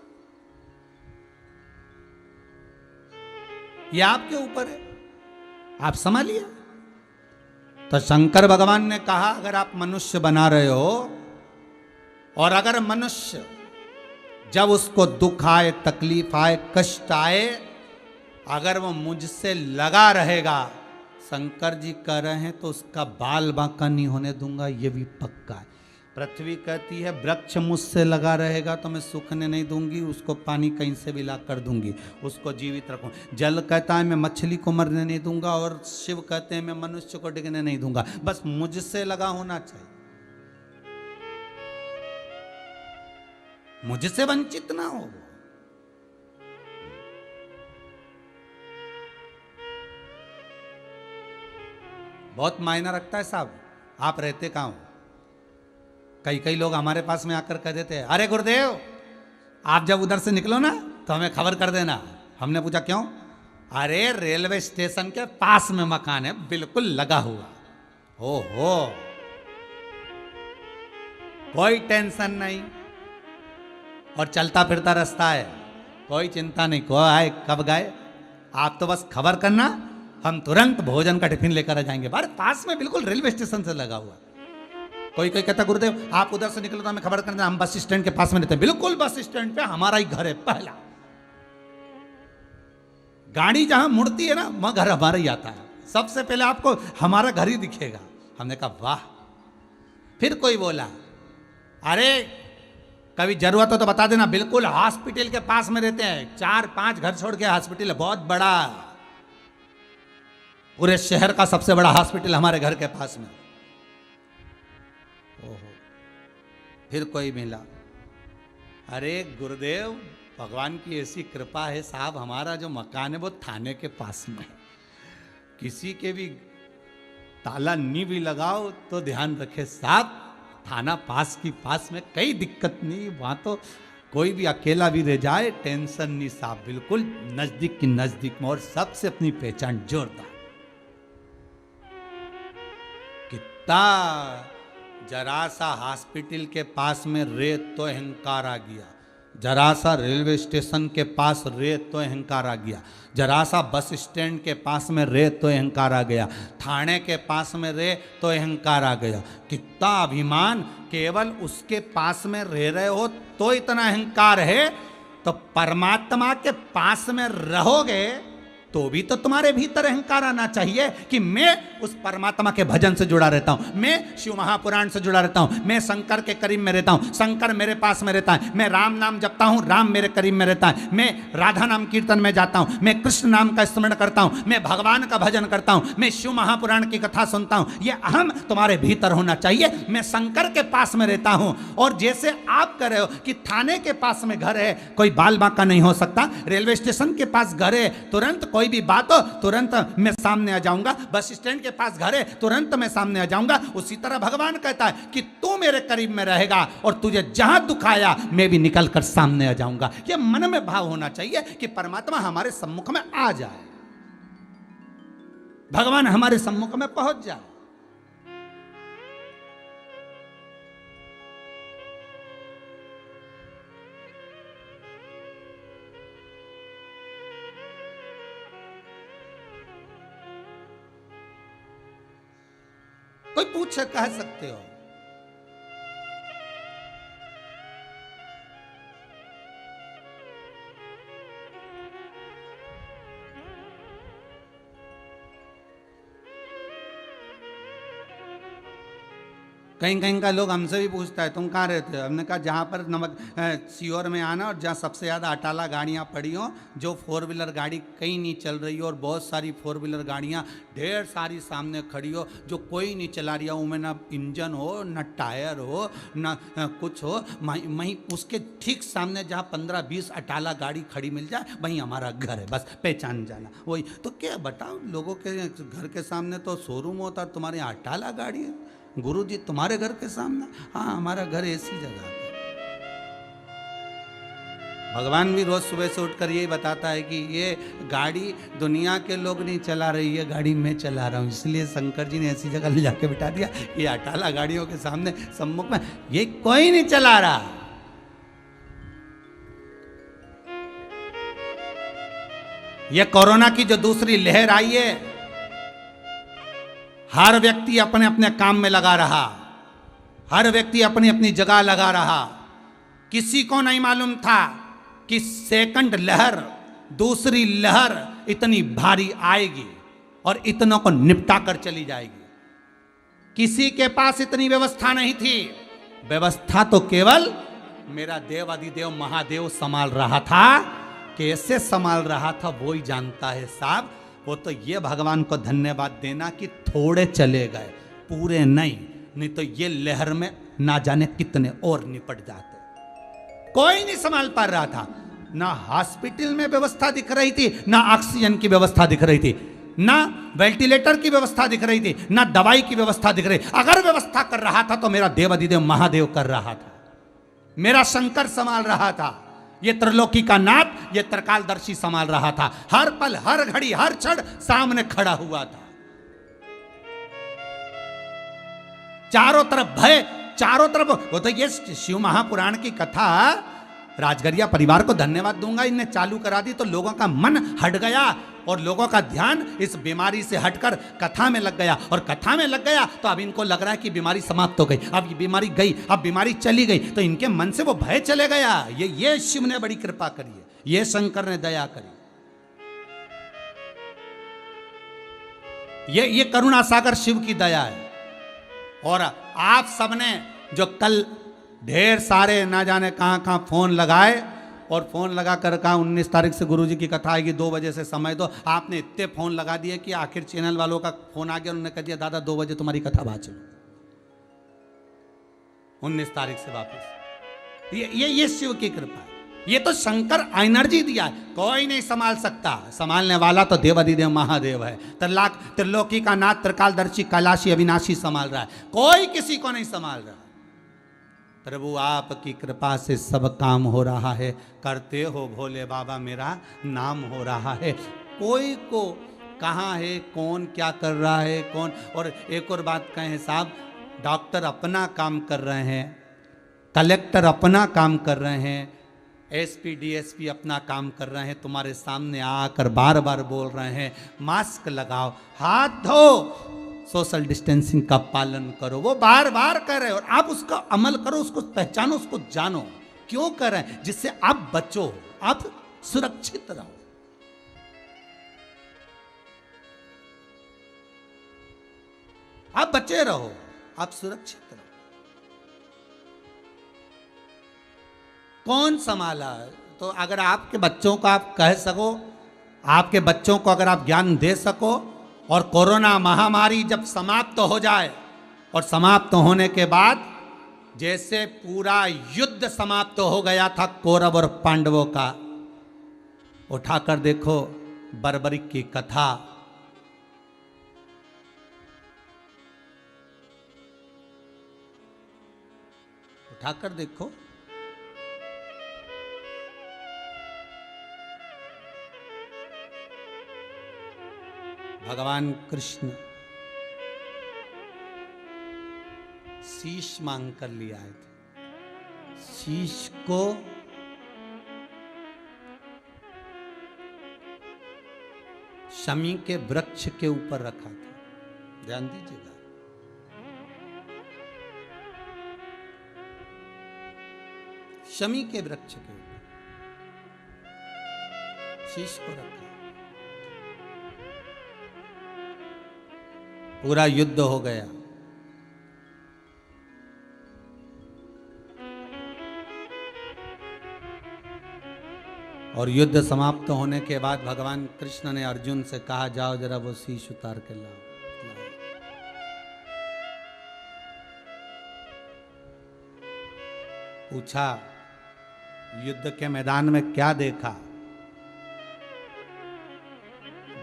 ये आपके ऊपर है, आप संभालिए। तो शंकर भगवान ने कहा, अगर आप मनुष्य बना रहे हो और अगर मनुष्य जब उसको दुख आए, तकलीफ आए, कष्ट आए, अगर वो मुझसे लगा रहेगा, शंकर जी कह रहे हैं, तो उसका बाल बांका नहीं होने दूंगा, ये भी पक्का है। पृथ्वी कहती है, वृक्ष मुझसे लगा रहेगा तो मैं सूखने नहीं दूंगी, उसको पानी कहीं से भी ला कर दूंगी, उसको जीवित रखूं। जल कहता है, मैं मछली को मरने नहीं दूंगा, और शिव कहते हैं, मैं मनुष्य को डिगने नहीं दूंगा, बस मुझसे लगा होना चाहिए, मुझसे वंचित ना हो। बहुत मायना रखता है साहब, आप रहते कहाँ हो? कई लोग हमारे पास में आकर कह देते हैं, अरे गुरुदेव, आप जब उधर से निकलो ना तो हमें खबर कर देना। हमने पूछा क्यों? अरे रेलवे स्टेशन के पास में मकान है, बिल्कुल लगा हुआ। ओहो, कोई टेंशन नहीं, और चलता फिरता रास्ता है, कोई चिंता नहीं, को आए कब गए, आप तो बस खबर करना, हम तुरंत भोजन का टिफिन लेकर आ जाएंगे। बार पास में बिल्कुल रेलवे स्टेशन से लगा हुआ। कोई कहता, गुरुदेव आप उधर से निकलो तो हमें खबर कर देना, हम बस स्टैंड के पास में रहते हैं। बिल्कुल बस स्टैंड पे हमारा ही घर है पहला, गाड़ी जहां मुड़ती है ना वहां घर हमारा ही आता है, सबसे पहले आपको हमारा घर ही दिखेगा। हमने कहा वाह। फिर कोई बोला, अरे कभी जरूरत हो तो बता देना, बिल्कुल हॉस्पिटल के पास में रहते हैं, 4-5 घर छोड़ के हॉस्पिटल है, बहुत बड़ा, पूरे शहर का सबसे बड़ा हॉस्पिटल हमारे घर के पास में। ओहो, फिर कोई मिला, अरे गुरुदेव भगवान की ऐसी कृपा है साहब, हमारा जो मकान है वो थाने के पास में है, किसी के भी ताला नहीं भी लगाओ तो ध्यान रखे साहब, थाना पास की पास में, कोई दिक्कत नहीं, वहां तो कोई भी अकेला भी रह जाए टेंशन नहीं साहब, बिल्कुल नजदीक की नजदीक में, और सबसे अपनी पहचान जोरदार। कितना जरा सा हॉस्पिटल के पास में रे तो अहंकार आ गया, जरा सा रेलवे स्टेशन के पास रे तो अहंकार आ गया, जरा सा बस स्टैंड के पास में रे तो अहंकार आ गया, थाने के पास में रे तो अहंकार आ गया। कितना अभिमान, केवल उसके पास में रह रहे हो तो इतना अहंकार है, तो परमात्मा के पास में रहोगे तो भी तो तुम्हारे भीतर अहंकार आना चाहिए कि मैं उस परमात्मा के भजन से जुड़ा रहता हूं, मैं शिव महापुराण से जुड़ा रहता हूं, मैं शंकर के करीब में रहता हूं, शंकर मेरे पास में रहता है, मैं राम नाम जपता हूं, राम मेरे करीब में रहता है, मैं राधा नाम कीर्तन में जाता हूं, मैं कृष्ण नाम का स्मरण करता हूं, मैं भगवान का भजन करता हूं, मैं शिव महापुराण की कथा सुनता हूं। यह अहम तुम्हारे भीतर होना चाहिए। मैं शंकर के पास में रहता हूं। और जैसे आप कह रहे हो कि थाने के पास में घर है, कोई बाल बांका नहीं हो सकता, रेलवे स्टेशन के पास घर है, तुरंत कोई भी बात हो तुरंत मैं सामने आ जाऊंगा, बस स्टैंड के पास घर है तुरंत मैं सामने आ जाऊंगा। उसी तरह भगवान कहता है कि तू मेरे करीब में रहेगा और तुझे जहां दुख आया मैं भी निकल कर सामने आ जाऊंगा। यह मन में भाव होना चाहिए कि परमात्मा हमारे सम्मुख में आ जाए, भगवान हमारे सम्मुख में पहुंच जाए। कोई पूछे कह सकते हो, कहीं कहीं का लोग हमसे भी पूछता है तुम कहाँ रहते हो। हमने कहा जहाँ पर नमक सीहोर में आना और जहाँ सबसे ज़्यादा अटाला गाड़ियाँ पड़ी हों, जो 4 व्हीलर गाड़ी कहीं नहीं चल रही हो और बहुत सारी 4 व्हीलर गाड़ियाँ ढेर सारी सामने खड़ी हो जो कोई नहीं चला रही हो, उनमें ना इंजन हो ना टायर हो ना कुछ हो, वहीं उसके ठीक सामने जहाँ 15-20 अटाला गाड़ी खड़ी मिल जाए वहीं हमारा घर है, बस पहचान जाना। वही तो क्या बताओ, लोगों के घर के सामने तो शोरूम होता है, तुम्हारे यहाँ अटाला गाड़ी है। गुरु जी तुम्हारे घर के सामने, हाँ हमारा घर ऐसी जगह पे। भगवान भी रोज सुबह से उठकर यही बताता है कि ये गाड़ी दुनिया के लोग नहीं चला रही, ये गाड़ी मैं चला रहा हूँ। इसलिए शंकर जी ने ऐसी जगह ले जाके बिठा दिया, ये अटाला गाड़ियों के सामने सम्मुख में ये कोई नहीं चला रहा। ये कोरोना की जो दूसरी लहर आई है, हर व्यक्ति अपने अपने काम में लगा रहा, हर व्यक्ति अपनी अपनी जगह लगा रहा। किसी को नहीं मालूम था कि सेकंड लहर, दूसरी लहर इतनी भारी आएगी और इतनों को निपटा कर चली जाएगी। किसी के पास इतनी व्यवस्था नहीं थी। व्यवस्था तो केवल मेरा देव अधिदेव महादेव संभाल रहा था। कैसे संभाल रहा था वो ही जानता है साहब। वो तो ये भगवान को धन्यवाद देना कि थोड़े चले गए, पूरे नहीं तो ये लहर में ना जाने कितने और निपट जाते। कोई नहीं संभाल पा रहा था। ना हॉस्पिटल में व्यवस्था दिख रही थी, ना ऑक्सीजन की व्यवस्था दिख रही थी, ना वेंटिलेटर की व्यवस्था दिख रही थी, ना दवाई की व्यवस्था दिख रही। अगर व्यवस्था कर रहा था तो मेरा देव अधिदेव महादेव कर रहा था, मेरा शंकर संभाल रहा था, ये त्रिलोकी का नाथ, ये त्रिकालदर्शी संभाल रहा था। हर पल, हर घड़ी, हर क्षण सामने खड़ा हुआ था। चारों तरफ भय, चारों तरफ। वो तो ये शिव महापुराण की कथा राजगरिया परिवार को धन्यवाद दूंगा, इनने चालू करा दी तो लोगों का मन हट गया और लोगों का ध्यान इस बीमारी से हटकर कथा में लग गया। और कथा में लग गया तो अब इनको लग रहा है कि बीमारी समाप्त हो गई, अब ये बीमारी गई, अब बीमारी चली गई, तो इनके मन से वो भय चले गया। ये शिव ने बड़ी कृपा करी है, ये शंकर ने दया करी, ये करुणा सागर शिव की दया है। और आप सबने जो कल ढेर सारे ना जाने कहां कहां फोन लगाए और फोन लगा कर कहा 19 तारीख से गुरुजी की कथा आएगी, 2 बजे से समय दो। आपने इतने फोन लगा दिए कि आखिर चैनल वालों का फोन आ गया, उन्होंने कह दिया दादा 2 बजे तुम्हारी कथा बात चलो 19 तारीख से वापस। ये शिव की कृपा है। ये तो शंकर एनर्जी दिया है, कोई नहीं संभाल सकता। संभालने वाला तो देवाधिदेव महादेव है, त्रिलोकी का नाथ, त्रिकालदर्शी, कैलाशी, अविनाशी संभाल रहा है, कोई किसी को नहीं संभाल रहा। प्रभु आपकी कृपा से सब काम हो रहा है, करते हो भोले बाबा मेरा नाम हो रहा है। कोई को कहाँ है, कौन क्या कर रहा है, कौन। और एक और बात कहें साहब, डॉक्टर अपना काम कर रहे हैं, कलेक्टर अपना काम कर रहे हैं, एसपी डीएसपी अपना काम कर रहे हैं, तुम्हारे सामने आकर बार बार बोल रहे हैं मास्क लगाओ, हाथ धो, सोशल डिस्टेंसिंग का पालन करो। वो बार बार कर रहे हैं और आप उसका अमल करो, उसको पहचानो, उसको जानो। क्यों कर रहे हैं? जिससे आप बचो, आप सुरक्षित रहो। आप बचे रहो, आप सुरक्षित रहो। कौन संभाला? तो अगर आपके बच्चों को आप कह सको, आपके बच्चों को अगर आप ज्ञान दे सको, और कोरोना महामारी जब समाप्त हो जाए, और समाप्त होने के बाद जैसे पूरा युद्ध समाप्त हो गया था कौरव और पांडवों का, उठाकर देखो बर्बरिक की कथा, उठाकर देखो। भगवान कृष्ण शीश मांग कर ले आए थे। शीश को शमी के वृक्ष के ऊपर रखा था। ध्यान दीजिएगा, शमी के वृक्ष के ऊपर शीश को रखा। पूरा युद्ध हो गया, और युद्ध समाप्त होने के बाद भगवान कृष्ण ने अर्जुन से कहा, जाओ जरा वो शीश उतार के लाओ। पूछा, युद्ध के मैदान में क्या देखा?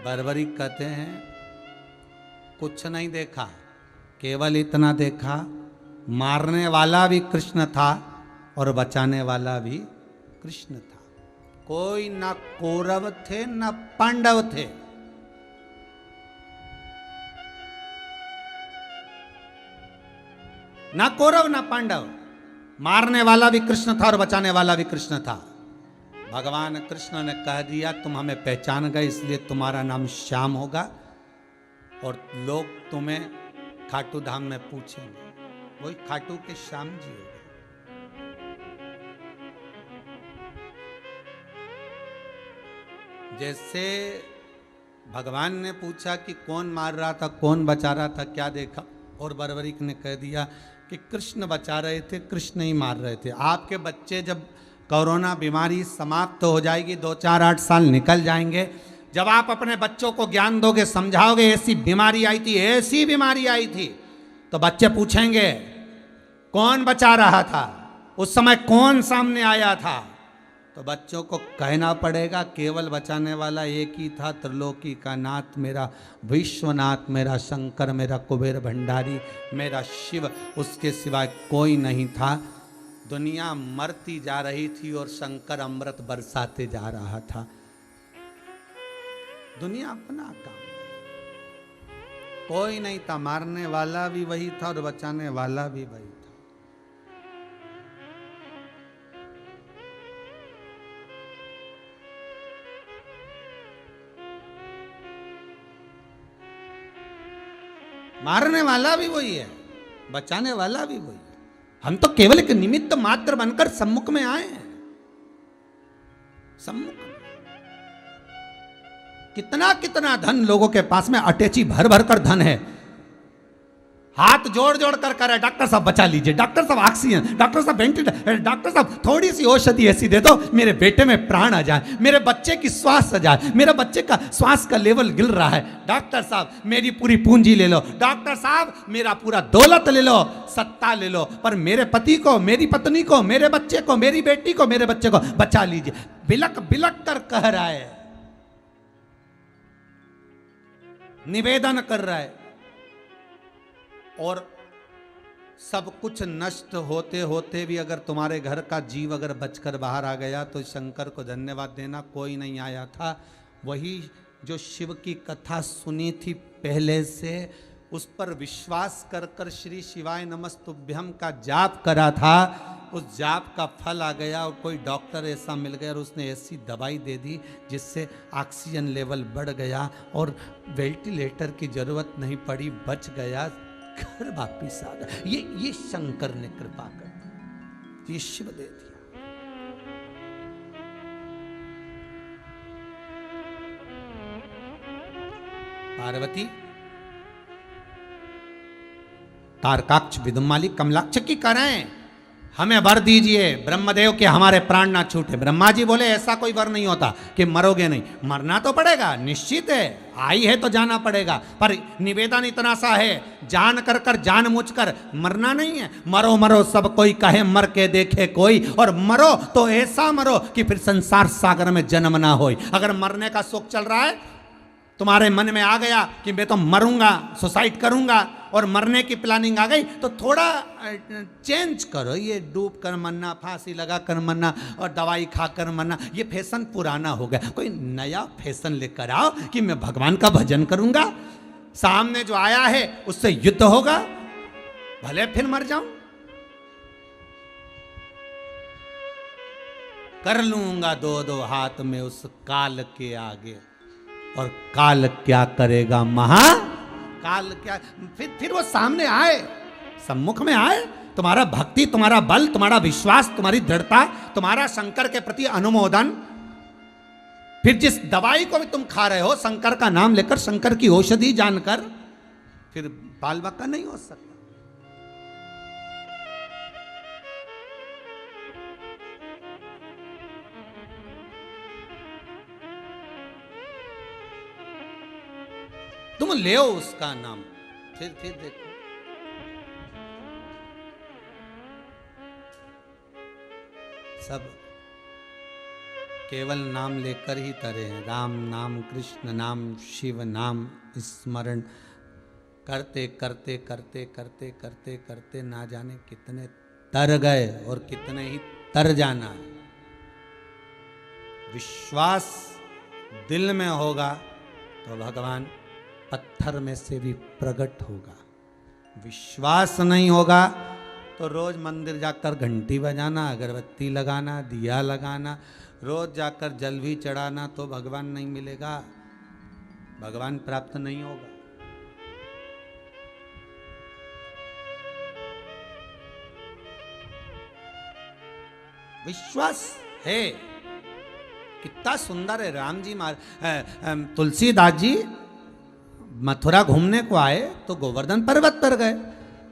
बर्बरी कहते हैं कुछ नहीं देखा, केवल इतना देखा, मारने वाला भी कृष्ण था और बचाने वाला भी कृष्ण था। कोई ना कौरव थे ना पांडव थे। ना कौरव ना पांडव, मारने वाला भी कृष्ण था और बचाने वाला भी कृष्ण था। भगवान कृष्ण ने कह दिया, तुम हमें पहचान गए, इसलिए तुम्हारा नाम श्याम होगा, और लोग तुम्हें खाटू धाम में पूछेंगे। वही खाटू के श्याम जी हो गए। जैसे भगवान ने पूछा कि कौन मार रहा था, कौन बचा रहा था, क्या देखा, और बर्बरीक ने कह दिया कि कृष्ण बचा रहे थे, कृष्ण ही मार रहे थे। आपके बच्चे जब कोरोना बीमारी समाप्त हो जाएगी, 2 4 8 साल निकल जाएंगे, जब आप अपने बच्चों को ज्ञान दोगे, समझाओगे ऐसी बीमारी आई थी, ऐसी बीमारी आई थी, तो बच्चे पूछेंगे कौन बचा रहा था, उस समय कौन सामने आया था। तो बच्चों को कहना पड़ेगा, केवल बचाने वाला एक ही था, त्रिलोकी का नाथ, मेरा विश्वनाथ, मेरा शंकर, मेरा कुबेर भंडारी, मेरा शिव, उसके सिवाय कोई नहीं था। दुनिया मरती जा रही थी और शंकर अमृत बरसाते जा रहा था। दुनिया अपना काम, कोई नहीं था, मारने वाला भी वही था और बचाने वाला भी वही था। मारने वाला भी वही है, बचाने वाला भी वही है। हम तो केवल एक निमित्त मात्र बनकर सम्मुख में आए हैं। सम्मुख में कितना कितना धन लोगों के पास में, अटैची भर भर कर धन है, हाथ जोड़ जोड़ कर करे, डॉक्टर साहब बचा लीजिए, डॉक्टर साहब ऑक्सीजन, डॉक्टर साहब वेंटिलेटर, डॉक्टर साहब थोड़ी सी औषधि ऐसी दे दो, मेरे बेटे में प्राण आ जाए, मेरे बच्चे की श्वास आ जाए, मेरे बच्चे का श्वास का लेवल गिर रहा है, डॉक्टर साहब मेरी पूरी पूंजी ले लो, डॉक्टर साहब मेरा पूरा दौलत ले लो, सत्ता ले लो, पर मेरे पति को, मेरी पत्नी को, मेरे बच्चे को, मेरी बेटी को, मेरे बच्चे को बचा लीजिए। बिलक बिलक कर कह रहा है, निवेदन कर रहा है, और सब कुछ नष्ट होते होते भी अगर तुम्हारे घर का जीव अगर बचकर बाहर आ गया तो शंकर को धन्यवाद देना। कोई नहीं आया था, वही जो शिव की कथा सुनी थी पहले से, उस पर विश्वास कर कर श्री शिवाय नमस्तुभ्यम का जाप करा था, उस जाप का फल आ गया, और कोई डॉक्टर ऐसा मिल गया और उसने ऐसी दवाई दे दी जिससे ऑक्सीजन लेवल बढ़ गया और वेंटिलेटर की जरूरत नहीं पड़ी, बच गया, घर वापिस आ गया। ये शंकर ने कृपा कर दी, ये शिव दे दिया। पार्वती तारकाक्ष विदुमाली कमलाक्ष की करें, हमें वर दीजिए ब्रह्मदेव के हमारे प्राण ना छूटे। ब्रह्मा जी बोले ऐसा कोई वर नहीं होता कि मरोगे नहीं, मरना तो पड़ेगा, निश्चित है, आई है तो जाना पड़ेगा, पर निवेदन इतना सा है, जान कर कर जान मुझ कर मरना नहीं है। मरो मरो सब कोई कहे, मर के देखे कोई, और मरो तो ऐसा मरो कि फिर संसार सागर में जन्म ना हो। अगर मरने का शौक चल रहा है, तुम्हारे मन में आ गया कि मैं तो मरूंगा, सुसाइड करूंगा, और मरने की प्लानिंग आ गई, तो थोड़ा चेंज करो। ये डूब कर मरना, फांसी लगा कर मरना और दवाई खा कर मरना, ये फैशन पुराना हो गया। कोई नया फैशन लेकर आओ कि मैं भगवान का भजन करूंगा, सामने जो आया है उससे युद्ध होगा, भले फिर मर जाऊं, कर लूंगा दो दो हाथ में उस काल के आगे, और काल क्या करेगा काल क्या, फिर वो सामने आए, सम्मुख में आए, तुम्हारा भक्ति, तुम्हारा बल, तुम्हारा विश्वास, तुम्हारी दृढ़ता, तुम्हारा शंकर के प्रति अनुमोदन, फिर जिस दवाई को भी तुम खा रहे हो शंकर का नाम लेकर, शंकर की औषधि जानकर, फिर बाल बक्का नहीं हो सकता। तुम ले उसका नाम, फिर देखो सब केवल नाम लेकर ही तरे हैं। राम नाम, कृष्ण नाम, शिव नाम स्मरण करते करते करते करते करते करते ना जाने कितने तर गए और कितने ही तर जाना है। विश्वास दिल में होगा तो भगवान पत्थर में से भी प्रकट होगा। विश्वास नहीं होगा तो रोज मंदिर जाकर घंटी बजाना, अगरबत्ती लगाना, दिया लगाना, रोज जाकर जल भी चढ़ाना, तो भगवान नहीं मिलेगा, भगवान प्राप्त नहीं होगा। विश्वास है। कितना सुंदर है राम जी तुलसीदास जी मथुरा घूमने को आए तो गोवर्धन पर्वत पर गए,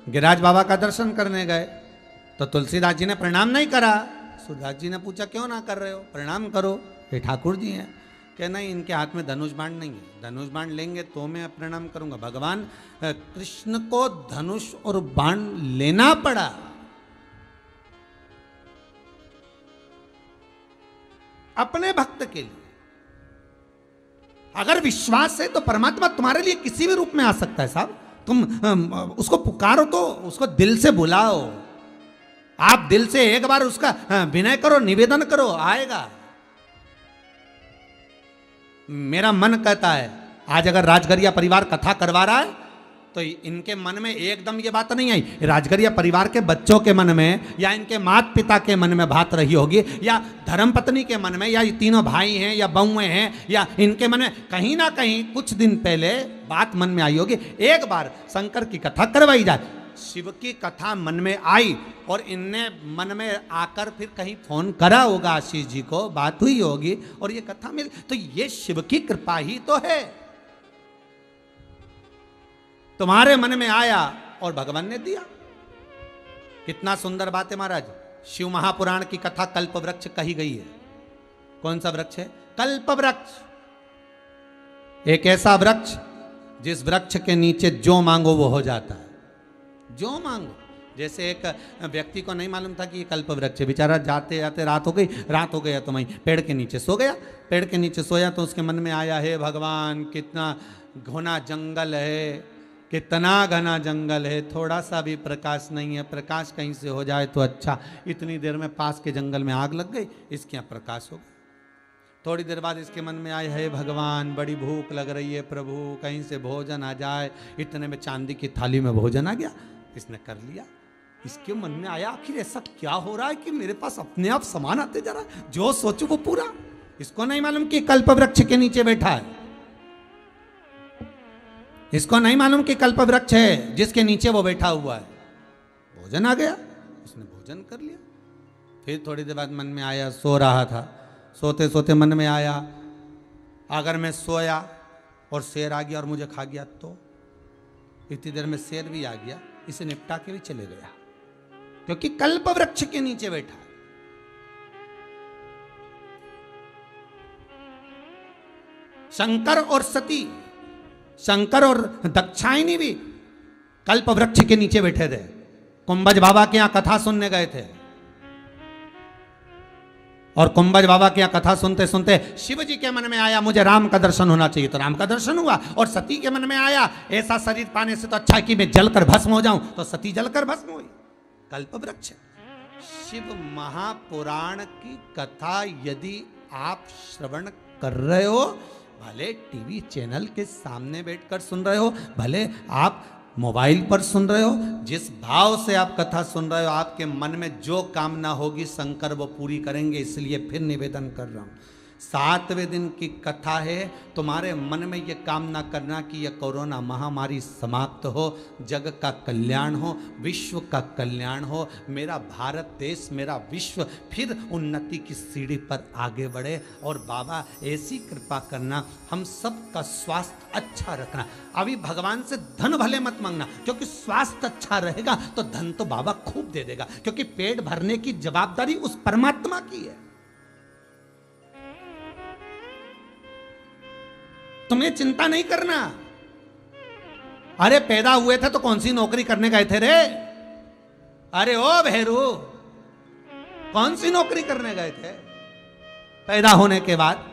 गिरिराज बाबा का दर्शन करने गए, तो तुलसीदास जी ने प्रणाम नहीं करा। सूरदास जी ने पूछा क्यों ना कर रहे हो, प्रणाम करो, ये ठाकुर जी हैं। कि नहीं, इनके हाथ में धनुष बाण नहीं है, धनुष बाण लेंगे तो मैं प्रणाम करूंगा। भगवान कृष्ण को धनुष और बाण लेना पड़ा। अपने भक्त के लिए अगर विश्वास है तो परमात्मा तुम्हारे लिए किसी भी रूप में आ सकता है साहब। तुम उसको पुकारो, तो उसको दिल से बुलाओ, आप दिल से एक बार उसका विनय करो, निवेदन करो, आएगा। मेरा मन कहता है आज अगर राजगरिया परिवार कथा करवा रहा है तो इनके मन में एकदम ये बात नहीं आई, राजगरिया परिवार के बच्चों के मन में या इनके माता पिता के मन में बात रही होगी, या धर्मपत्नी के मन में, या ये तीनों भाई हैं या बहुएं हैं, या इनके मन में कहीं ना कहीं कुछ दिन पहले बात मन में आई होगी। एक बार शंकर की कथा करवाई जाए, शिव की कथा मन में आई और इनने मन में आकर फिर कहीं फोन करा होगा आशीष जी को, बात हुई होगी और ये कथा मिल, तो ये शिव की कृपा ही तो है। तुम्हारे मन में आया और भगवान ने दिया। कितना सुंदर बात है महाराज। शिव महापुराण की कथा कल्प वृक्ष कही गई है। कौन सा वृक्ष है? कल्प वृक्ष। एक ऐसा वृक्ष जिस वृक्ष के नीचे जो मांगो वो हो जाता है, जो मांगो। जैसे एक व्यक्ति को नहीं मालूम था कि ये कल्प वृक्ष है, बेचारा जाते जाते रात हो गई तो वहीं पेड़ के नीचे सो गया। पेड़ के नीचे सोया तो उसके मन में आया, हे भगवान कितना घना जंगल है, कितना घना जंगल है, थोड़ा सा भी प्रकाश नहीं है, प्रकाश कहीं से हो जाए तो अच्छा। इतनी देर में पास के जंगल में आग लग गई, इसके यहाँ प्रकाश हो गया। थोड़ी देर बाद इसके मन में आए, हे भगवान बड़ी भूख लग रही है प्रभु, कहीं से भोजन आ जाए। इतने में चांदी की थाली में भोजन आ गया, इसने कर लिया। इसके मन में आया आखिर ऐसा क्या हो रहा है कि मेरे पास अपने आप सामान आते जा रहा है, जो सोचू वो पूरा। इसको नहीं मालूम कि कल्प वृक्ष के नीचे बैठा है, इसको नहीं मालूम कि कल्प वृक्ष है जिसके नीचे वो बैठा हुआ है। भोजन आ गया, उसने भोजन कर लिया। फिर थोड़ी देर बाद मन में आया, सो रहा था, सोते सोते मन में आया, अगर मैं सोया और शेर आ गया और मुझे खा गया तो? इतनी देर में शेर भी आ गया, इसे निपटा के भी चले गया, क्योंकि कल्प वृक्ष के नीचे बैठा। शंकर और सती, शंकर और दक्षायनी भी कल्प वृक्ष के नीचे बैठे थे, कुंभज बाबा के यहां कथा सुनने गए थे। और कुंभज बाबा की कथा सुनते सुनते शिव जी के मन में आया मुझे राम का दर्शन होना चाहिए, तो राम का दर्शन हुआ। और सती के मन में आया ऐसा शरीर पाने से तो अच्छा है कि मैं जलकर भस्म हो जाऊं, तो सती जलकर भस्म हुई। कल्प वृक्ष। शिव महापुराण की कथा यदि आप श्रवण कर रहे हो, भले टीवी चैनल के सामने बैठकर सुन रहे हो, भले आप मोबाइल पर सुन रहे हो, जिस भाव से आप कथा सुन रहे हो, आपके मन में जो कामना होगी शंकर वो पूरी करेंगे। इसलिए फिर निवेदन कर रहा हूं, 7वें दिन की कथा है, तुम्हारे मन में ये कामना करना कि यह कोरोना महामारी समाप्त हो, जग का कल्याण हो, विश्व का कल्याण हो, मेरा भारत देश, मेरा विश्व फिर उन्नति की सीढ़ी पर आगे बढ़े। और बाबा ऐसी कृपा करना, हम सब का स्वास्थ्य अच्छा रखना। अभी भगवान से धन भले मत मांगना, क्योंकि स्वास्थ्य अच्छा रहेगा तो धन तो बाबा खूब दे देगा, क्योंकि पेट भरने की जवाबदारी उस परमात्मा की है। तुम्हें चिंता नहीं करना। अरे पैदा हुए थे तो कौन सी नौकरी करने गए थे रे? अरे ओ भैरू, कौन सी नौकरी करने गए थे पैदा होने के बाद?